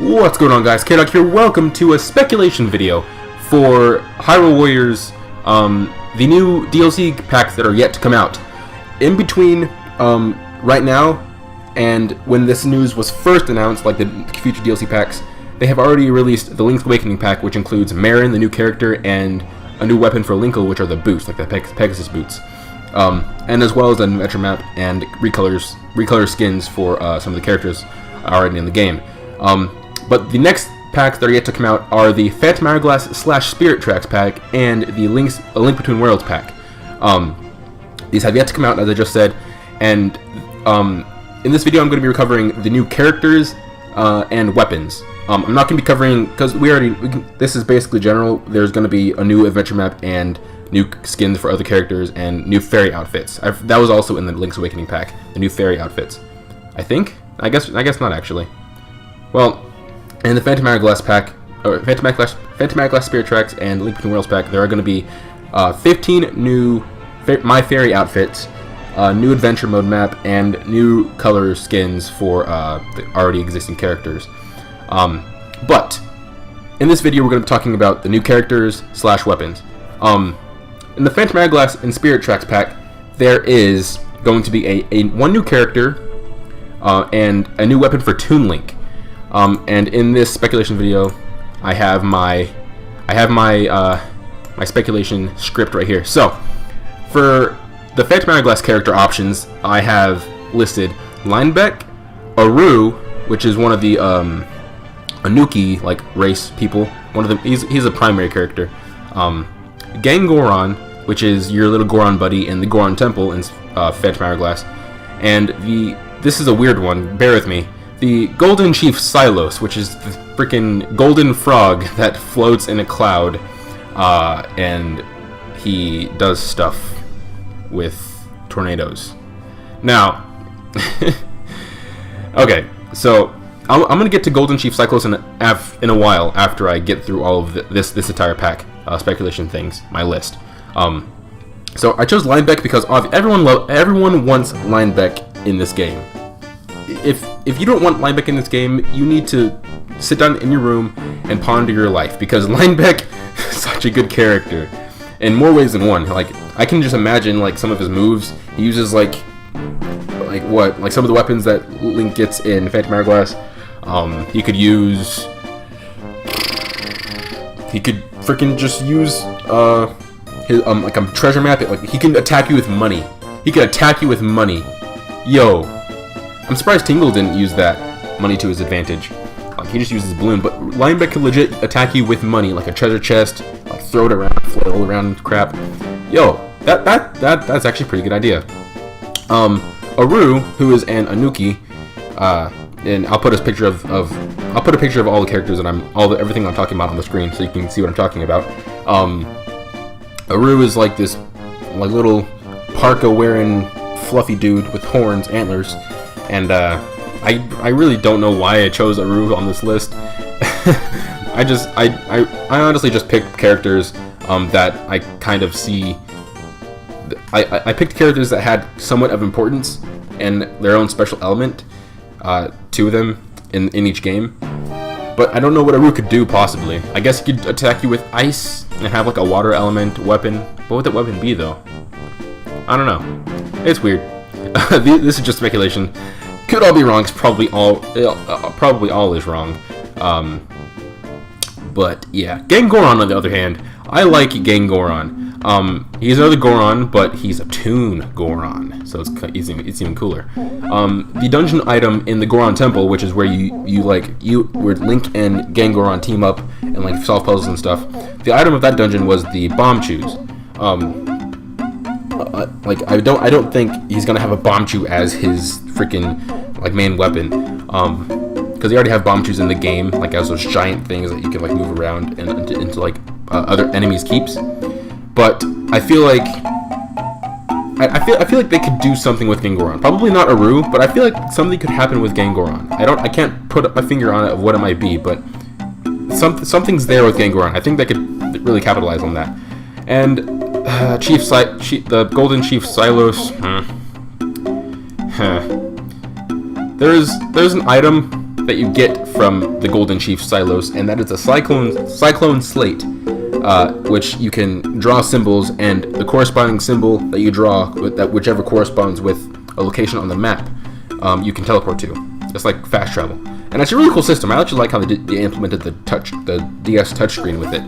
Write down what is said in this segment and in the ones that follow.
What's going on, guys? K-Dog here. Welcome to a speculation video for Hyrule Warriors, the new DLC packs that are yet to come out. In between right now and when this news was first announced, like the future DLC packs, they have already released the Link's Awakening pack, which includes Marin, the new character, and a new weapon for Linkle, which are the boots, like the Pegasus boots. And as well as an adventure map and recolor skins for some of the characters already in the game. But the next packs that are yet to come out are the Phantom Hourglass / Spirit Tracks pack and the A Link Between Worlds pack. These have yet to come out, as I just said, and in this video I'm going to be recovering the new characters and weapons. I'm not going to be covering, because this is basically general. There's going to be a new adventure map and new skins for other characters and new fairy outfits. That was also in the Link's Awakening pack, the new fairy outfits. I think? I guess not actually. Well, in the Phantom Hourglass pack, or Phantom Hourglass Spirit Tracks and Link Between Worlds pack, there are going to be 15 new My Fairy outfits, new adventure mode map, and new color skins for the already existing characters. But in this video, we're going to be talking about the new characters / weapons. In the Phantom Hourglass and Spirit Tracks pack, there is going to be one new character and a new weapon for Toon Link. And in this speculation video, I have my speculation script right here. So, for the Phantom Hourglass character options, I have listed Linebeck, Aru, which is one of the Anuki race people. One of them, he's a primary character. Gangoron, which is your little Goron buddy in the Goron Temple in Phantom Hourglass, and this is a weird one. Bear with me. The Golden Chief Silos, which is the freaking golden frog that floats in a cloud, and he does stuff with tornadoes. Now, okay, so I'm gonna get to Golden Chief Cyclos in a while after I get through all of this entire pack speculation things, my list. So I chose Linebeck because everyone wants Linebeck in this game. If you don't want Linebeck in this game, you need to sit down in your room and ponder your life, because Linebeck is such a good character in more ways than one. I can just imagine some of his moves. He uses some of the weapons that Link gets in Phantom Hourglass. He could freaking just use his a treasure map. He can attack you with money. Yo, I'm surprised Tingle didn't use that money to his advantage. He just uses balloon, but Linebeck can legit attack you with money, like a treasure chest, throw it around, flail around, crap. Yo, that's actually a pretty good idea. Aru, who is an Anuki, and I'll put a picture of all the characters and everything I'm talking about on the screen, so you can see what I'm talking about. Aru is this little parka wearing fluffy dude with horns, antlers, and I really don't know why I chose Aru on this list. I honestly just picked characters that I kind of see. I picked characters that had somewhat of importance and their own special element to them in each game. But I don't know what Aru could do possibly. I guess he could attack you with ice and have a water element weapon. What would that weapon be though? I don't know. It's weird. This is just speculation. Could all be wrong. It's probably all is wrong. But yeah, Gangoron on the other hand, I like Gangoron. He's another Goron, but he's a Toon Goron, so it's even cooler. The dungeon item in the Goron Temple, which is where where Link and Gangoron team up and solve puzzles and stuff. The item of that dungeon was the bomb chews. I don't think he's gonna have a bomb chew as his freaking main weapon, because they already have bomb chews in the game, as those giant things that you can move around and into other enemies' keeps. But I feel like they could do something with Gangoron. Probably not Aru, but I feel like something could happen with Gangoron. I can't put my finger on it of what it might be, but something's there with Gangoron. I think they could really capitalize on that. And the Golden Chief Silos. There's an item that you get from the Golden Chief Silos, and that is a Cyclone Slate, which you can draw symbols, and the corresponding symbol that you draw, whichever corresponds with a location on the map, you can teleport to. It's like fast travel, and it's a really cool system. I actually like how they implemented the DS touchscreen with it.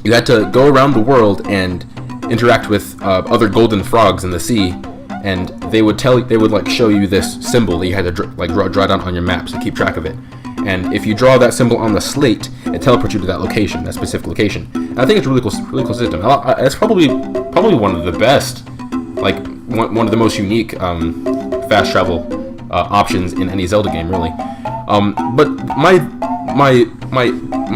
You had to go around the world and interact with other golden frogs in the sea, and they would like show you this symbol that you had to draw down on your maps to keep track of it. And if you draw that symbol on the slate, it teleports you to that location, that specific location. And I think it's a really cool system. It's probably one of the best, like one of the most unique fast travel options in any Zelda game, really. But my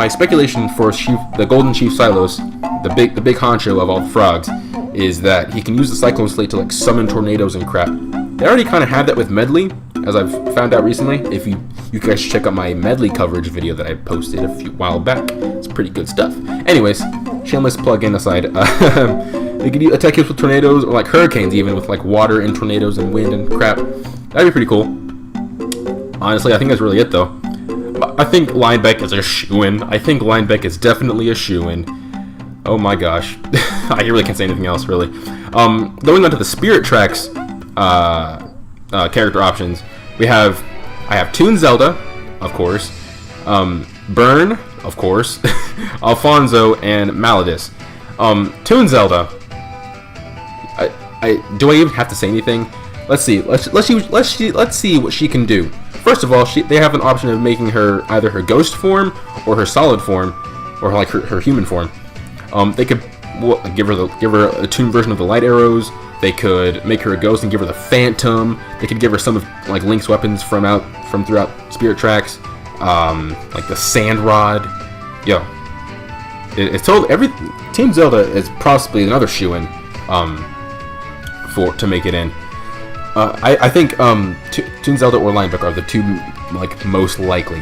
speculation for the Golden Chief Silos, the big honcho of all the frogs, is that he can use the Cyclone Slate to like summon tornadoes and crap. They already kind of have that with Medley, as I've found out recently. If you guys should check out my Medley coverage video that I posted a while back. It's pretty good stuff. Anyways, shameless plug-in aside, they can attack you with tornadoes, or like hurricanes even, with like water and tornadoes and wind and crap. That'd be pretty cool. Honestly, I think that's really it though. I think Linebeck is a shoo-in. I think Linebeck is definitely a shoo-in. Oh my gosh. I really can't say anything else, really. Going on to the Spirit Tracks character options, I have Toon Zelda, of course, Burn, of course, Alfonso, and Maladis. Toon Zelda, do I even have to say anything? Let's see what she can do. First of all, they have an option of making her either her ghost form or her solid form, or like her human form. They could give her a tuned version of the light arrows. They could make her a ghost and give her the Phantom. They could give her some of like Link's weapons from throughout Spirit Tracks, like the Sand Rod. Yo, it's totally Team Zelda is possibly another shoo-in to make it in. I think Toon Zelda or Linebeck are the two like most likely.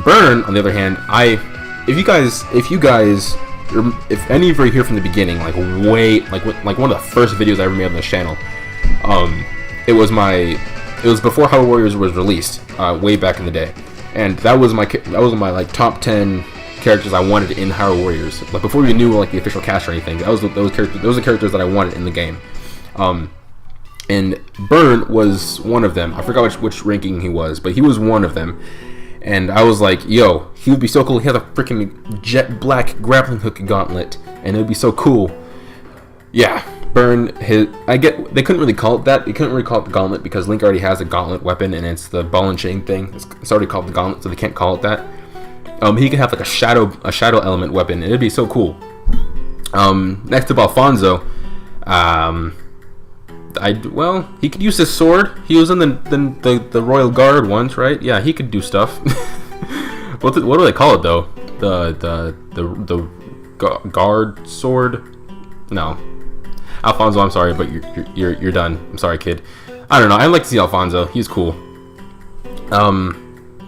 Burn, on the other hand, if any of you are here from the beginning, like one of the first videos I ever made on this channel, it was before Hyrule Warriors was released, way back in the day, and that was my like top 10 characters I wanted in Hyrule Warriors. Like before we knew like the official cast or anything, those are the characters that I wanted in the game. And Burn was one of them. I forgot which ranking he was, but he was one of them. And I was like, yo, he would be so cool. He had a freaking jet black grappling hook gauntlet, and it would be so cool. Yeah, Burn, they couldn't really call it that. They couldn't really call it the gauntlet because Link already has a gauntlet weapon, and it's the ball and chain thing. It's already called the gauntlet, so they can't call it that. He could have like a shadow element weapon, and it'd be so cool. Next up, Alfonso. He could use his sword. He was in the Royal Guard once, right? Yeah, he could do stuff. What do they call it though? The guard sword? No, Alfonso. I'm sorry, but you're done. I'm sorry, kid. I don't know. I like to see Alfonso. He's cool.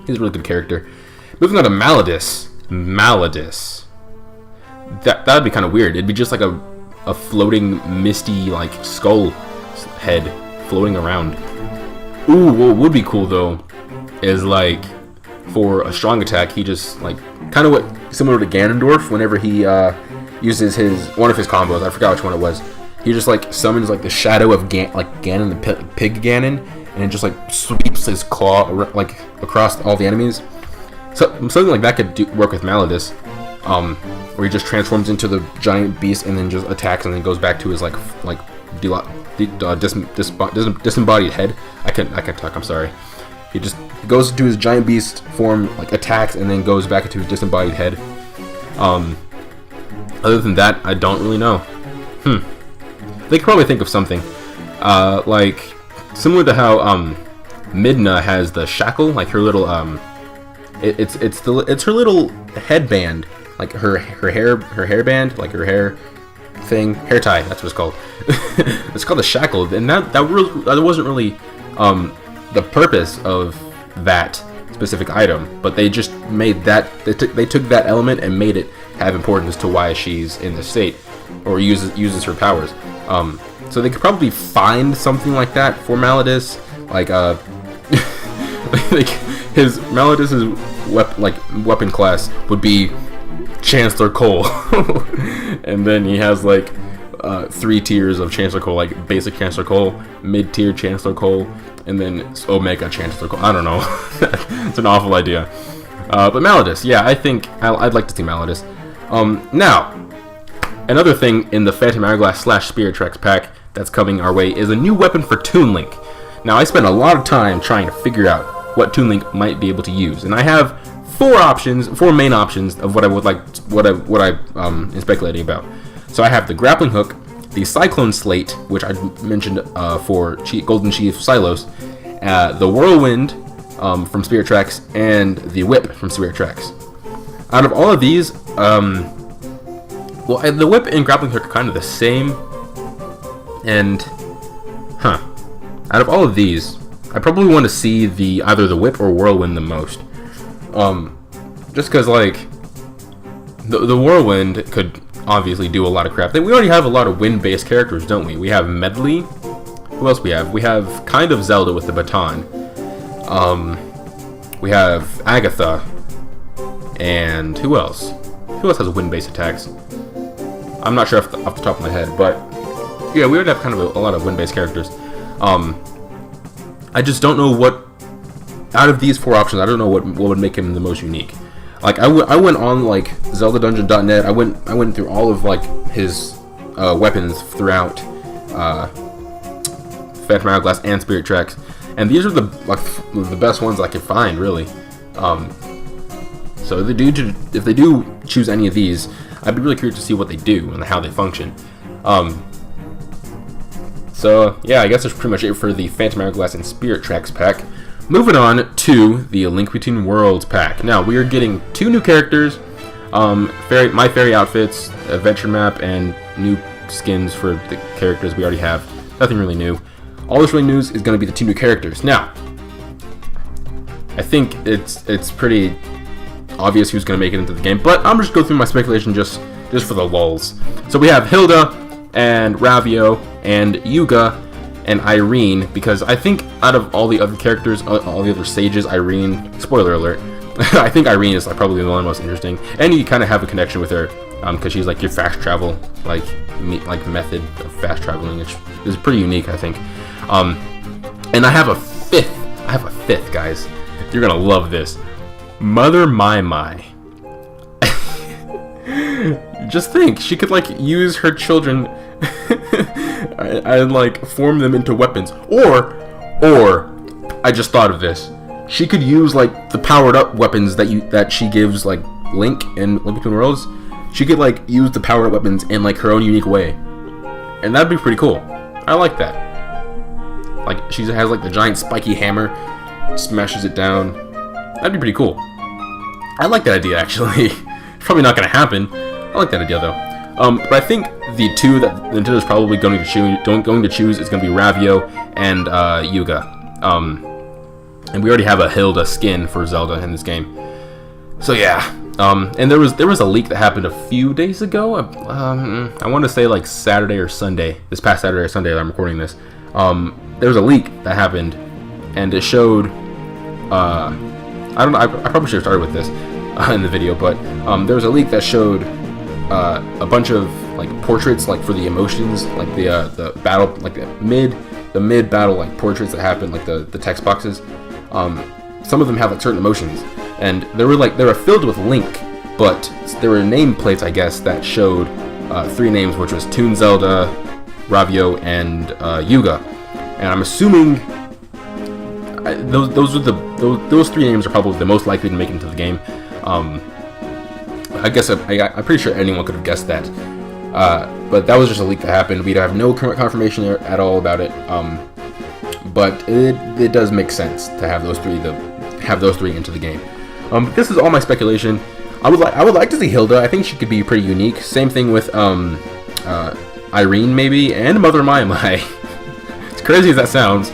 He's a really good character. Moving on to Maladis. That'd be kind of weird. It'd be just like a floating misty like skull head floating around. Ooh, what would be cool though is like for a strong attack, he just like kind of similar to Ganondorf whenever he uses one of his combos. I forgot which one it was. He just like summons like the shadow of Ganon, the pig Ganon, and it just like sweeps his claw like across all the enemies. So something like that could work with Maladis, where he just transforms into the giant beast and then just attacks and then goes back to his disembodied head. I can't talk. I'm sorry. He just goes to his giant beast form, like attacks, and then goes back into his disembodied head. Other than that, I don't really know. They could probably think of something, like similar to how Midna has the shackle, like her little it's her little headband, like her hairband, like her hair thing, hair tie. That's what it's called. It's called the shackle, and that wasn't really the purpose of that specific item, but they just made that they took that element and made it have importance to why she's in this state or uses her powers. So they could probably find something like that for Maladis, like like his Malladus's weapon class would be Chancellor Cole, and then he has like 3 tiers of Chancellor Cole, like basic Chancellor Cole, mid-tier Chancellor Cole, and then Omega Chancellor Cole. I don't know. It's an awful idea. But Malladus, yeah, I think I'd like to see Malladus. Now, another thing in the Phantom Hourglass / Spirit Tracks pack that's coming our way is a new weapon for Toon Link. Now, I spent a lot of time trying to figure out what Toon Link might be able to use, and I have 4 main options of what I would like, what I am speculating about. So I have the Grappling Hook, the Cyclone Slate, which I mentioned for Golden Chief Silos, the Whirlwind from Spirit Tracks, and the Whip from Spirit Tracks. Out of all of these, well, the Whip and Grappling Hook are kind of the same, and out of all of these, I probably want to see either the Whip or Whirlwind the most. Just because, like, the Whirlwind could obviously do a lot of crap. We already have a lot of wind-based characters, don't we? We have Medley. Who else we have? We have kind of Zelda with the baton. We have Agatha. And who else? Who else has wind-based attacks? I'm not sure off the top of my head, but yeah, we would have kind of a lot of wind-based characters. I just don't know what, out of these 4 options, I don't know what would make him the most unique. Like, I went on like ZeldaDungeon.net. I went through all of like his weapons throughout Phantom Hourglass and Spirit Tracks, and these are the best ones I could find, really. So if they do choose any of these, I'd be really curious to see what they do and how they function. So yeah, I guess that's pretty much it for the Phantom Hourglass and Spirit Tracks pack. Moving on to the Link Between Worlds pack. Now, we are getting 2 new characters, My Fairy outfits, adventure map, and new skins for the characters we already have. Nothing really new. All that's really new is going to be the 2 new characters. Now, I think it's pretty obvious who's going to make it into the game, but I'm just going to go through my speculation just for the lulz. So we have Hilda, and Ravio, and Yuga, and Irene, because I think out of all the other characters, all the other sages, Irene, spoiler alert, I think Irene is like probably the one most interesting, and you kind of have a connection with her, because she's like your fast travel, like method of fast traveling, which is pretty unique, I think. And I have a fifth, guys. You're gonna love this. Mother Mai. Just think, she could like use her children and like form them into weapons, or I just thought of this. She could use like the powered up weapons that she gives like Link in Link Between Worlds. She could like use the powered up weapons in like her own unique way, and that'd be pretty cool. I like that. Like she has like the giant spiky hammer, smashes it down. That'd be pretty cool. I like that idea actually. Probably not gonna happen. I like that idea though. But I think the 2 that Nintendo's probably going to choose is going to be Ravio and Yuga. And we already have a Hilda skin for Zelda in this game. So yeah. And there was a leak that happened a few days ago. I want to say like Saturday or Sunday. This past Saturday or Sunday that I'm recording this. There was a leak that happened, and it showed. I don't know. I probably should have started with this in the video, but there was a leak that showed a bunch of like portraits, like for the emotions, like the battle, like the mid battle like portraits that happen, like the text boxes. Some of them have like certain emotions, and they were filled with Link, but there were nameplates, I guess, that showed 3 names, which was Toon Zelda, Ravio, and Yuga. And I'm assuming those 3 names are probably the most likely to make it into the game. I guess I'm pretty sure anyone could have guessed that, but that was just a leak that happened. We have no current confirmation at all about it, but it does make sense to have those 3 into the game. This is all my speculation. I would like to see Hilda. I think she could be pretty unique. Same thing with Irene maybe, and Mother Mai. As crazy as that sounds,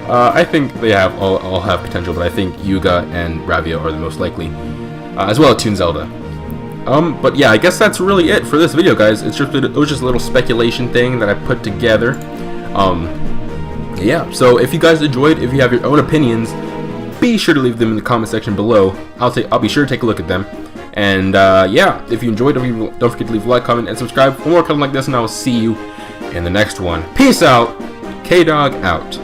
I think they all have potential, but I think Yuga and Ravio are the most likely, as well as Toon Zelda. But yeah, I guess that's really it for this video, guys. It was just a little speculation thing that I put together. Yeah, so if you guys enjoyed, if you have your own opinions, be sure to leave them in the comment section below. I'll be sure to take a look at them. And yeah, if you enjoyed, don't forget to leave a like, comment, and subscribe for more content like this, and I will see you in the next one. Peace out. K-Dog out.